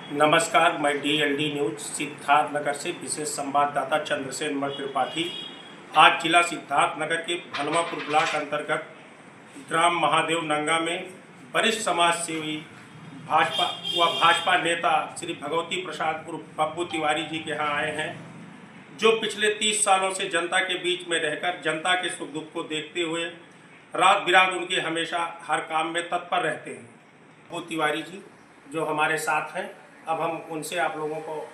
नमस्कार, मैं DLD news Siddharthnagar से विशेष संवाददाता चंद्रसेन त्रिपाठी। आज जिला सिद्धार्थनगर के भनवापुर ब्लॉक अंतर्गत ग्राम महादेव नंगा में वरिष्ठ समाज सेवी भाजपा नेता श्री भगवती प्रसाद उर्फ पप्पू तिवारी जी के यहाँ आए हैं, जो पिछले 30 सालों से जनता के बीच में रहकर जनता के सुख दुख को देखते हुए रात बिरात उनके हमेशा हर काम में तत्पर रहते हैं। पप्पू तिवारी जी जो हमारे साथ हैं, अब हम उनसे आप लोगों को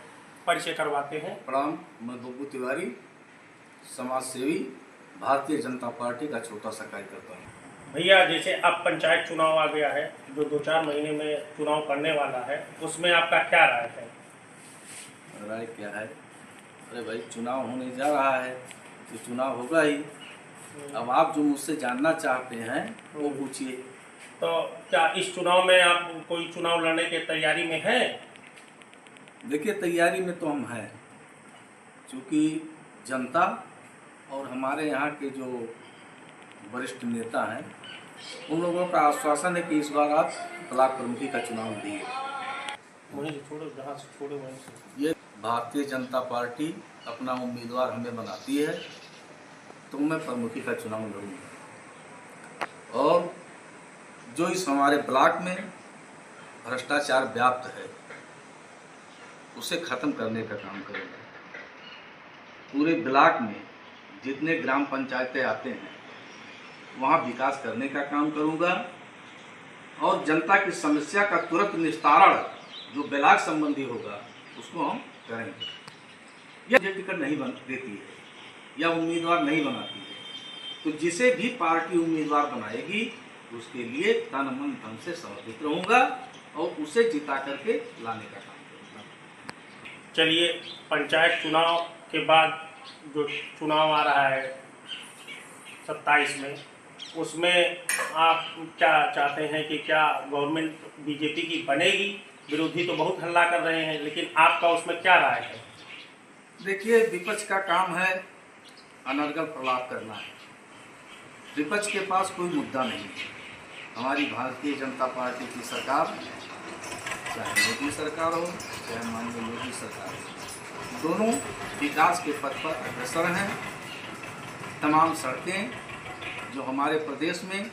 परिचय करवाते हैं। प्रणाम, मैं पप्पू तिवारी, समाज सेवी, भारतीय जनता पार्टी का छोटा सा कार्यकर्ता हूँ। भैया, जैसे अब पंचायत चुनाव आ गया है, जो 2-4 महीने में चुनाव पड़ने वाला है, उसमें आपका क्या राय है? राय क्या है? अरे भाई, चुनाव होने जा रहा है तो चुनाव होगा ही। अब आप जो मुझसे जानना चाहते हैं वो पूछिए। तो क्या इस चुनाव में आप कोई चुनाव लड़ने की तैयारी में हैं? देखिए, तैयारी में तो हम हैं, क्योंकि जनता और हमारे यहाँ के जो वरिष्ठ नेता हैं उन लोगों का आश्वासन है कि इस बार आप ब्लॉक प्रमुखी का चुनाव दिए। ये भारतीय जनता पार्टी अपना उम्मीदवार हमें बनाती है तो मैं प्रमुखी का चुनाव लड़ूंगा, और जो इस हमारे ब्लॉक में भ्रष्टाचार व्याप्त है उसे खत्म करने का काम करेंगे। पूरे ब्लॉक में जितने ग्राम पंचायतें आते हैं वहाँ विकास करने का काम करूँगा, और जनता की समस्या का तुरंत निस्तारण जो ब्लॉक संबंधी होगा उसको हम करेंगे। यह टिकट नहीं देती है या उम्मीदवार नहीं बनाती है, तो जिसे भी पार्टी उम्मीदवार बनाएगी उसके लिए तन मन धन से समर्पित रहूँगा और उसे जिता करके लाने का काम करूँगा। चलिए, पंचायत चुनाव के बाद जो चुनाव आ रहा है 27 में, उसमें आप क्या चाहते हैं कि क्या गवर्नमेंट बीजेपी की बनेगी? विरोधी तो बहुत हल्ला कर रहे हैं, लेकिन आपका उसमें क्या राय है? देखिए, विपक्ष का काम है अनर्गल प्रलाप करना है। विपक्ष के पास कोई मुद्दा नहीं है। हमारी भारतीय जनता पार्टी की सरकार, चाहे मोदी सरकार हो चाहे माननीय योगी सरकार हो, दोनों विकास के पथ पर अग्रसर हैं। तमाम सड़कें जो हमारे प्रदेश में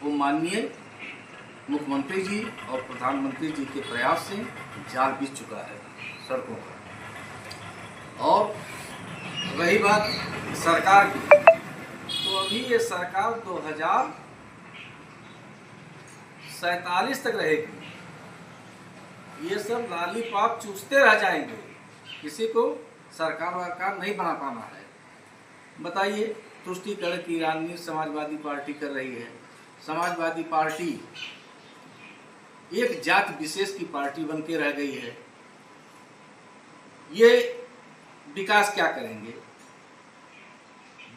वो माननीय मुख्यमंत्री जी और प्रधानमंत्री जी के प्रयास से जाल बिछ चुका है सड़कों का। और रही बात सरकार की, तो अभी ये सरकार 2047 तक रहेगी। ये सब लॉलीपॉप चूसते रह जाएंगे, किसी को सरकार वरकार नहीं बना पाना है। बताइए, तुष्टीकरण की राजनीति समाजवादी पार्टी कर रही है। समाजवादी पार्टी एक जाति विशेष की पार्टी बन के रह गई है। ये विकास क्या करेंगे?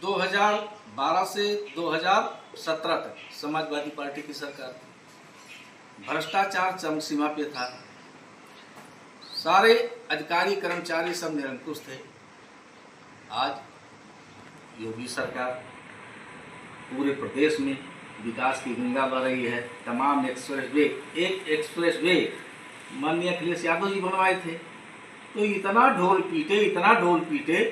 2012 से 2017 तक समाजवादी पार्टी की सरकार थी। भ्रष्टाचार चरम सीमा पे था। सारे अधिकारी कर्मचारी सब निरंकुश थे। आज योगी सरकार पूरे प्रदेश में विकास की गंगा बह रही है। तमाम एक्सप्रेसवे, एक एक्सप्रेसवे माननीय अखिलेश यादव जी बनवाए थे, तो इतना ढोल पीटे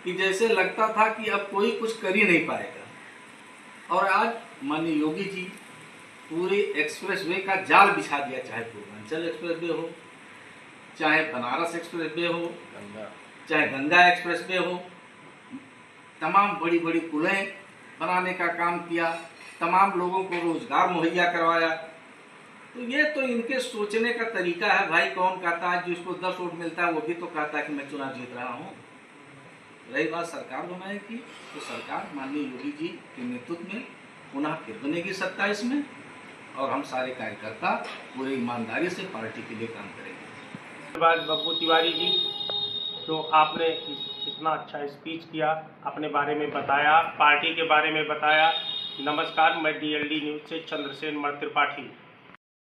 कि जैसे लगता था कि अब कोई कुछ कर ही नहीं पाएगा। और आज माननीय योगी जी पूरे एक्सप्रेसवे का जाल बिछा दिया, चाहे पूर्वांचल एक्सप्रेसवे हो, चाहे बनारस एक्सप्रेसवे हो, चाहे गंगा एक्सप्रेसवे हो। तमाम बड़ी बड़ी पुलें बनाने का काम किया, तमाम लोगों को रोजगार मुहैया करवाया। तो ये तो इनके सोचने का तरीका है। भाई, कौन कहता है जिसको 10 वोट मिलता है वो भी तो कहता है कि मैं चुनाव जीत रहा हूँ। रही बात सरकार बनाएगी, तो सरकार माननीय योगी जी के नेतृत्व में पुनः फिर बनेगी 27 में, और हम सारे कार्यकर्ता पूरी ईमानदारी से पार्टी के लिए काम करेंगे। बाद पप्पू तिवारी जी, जो आपने इतना अच्छा स्पीच किया, अपने बारे में बताया, पार्टी के बारे में बताया। नमस्कार, मैं DLD न्यूज से चंद्रसेन त्रिपाठी।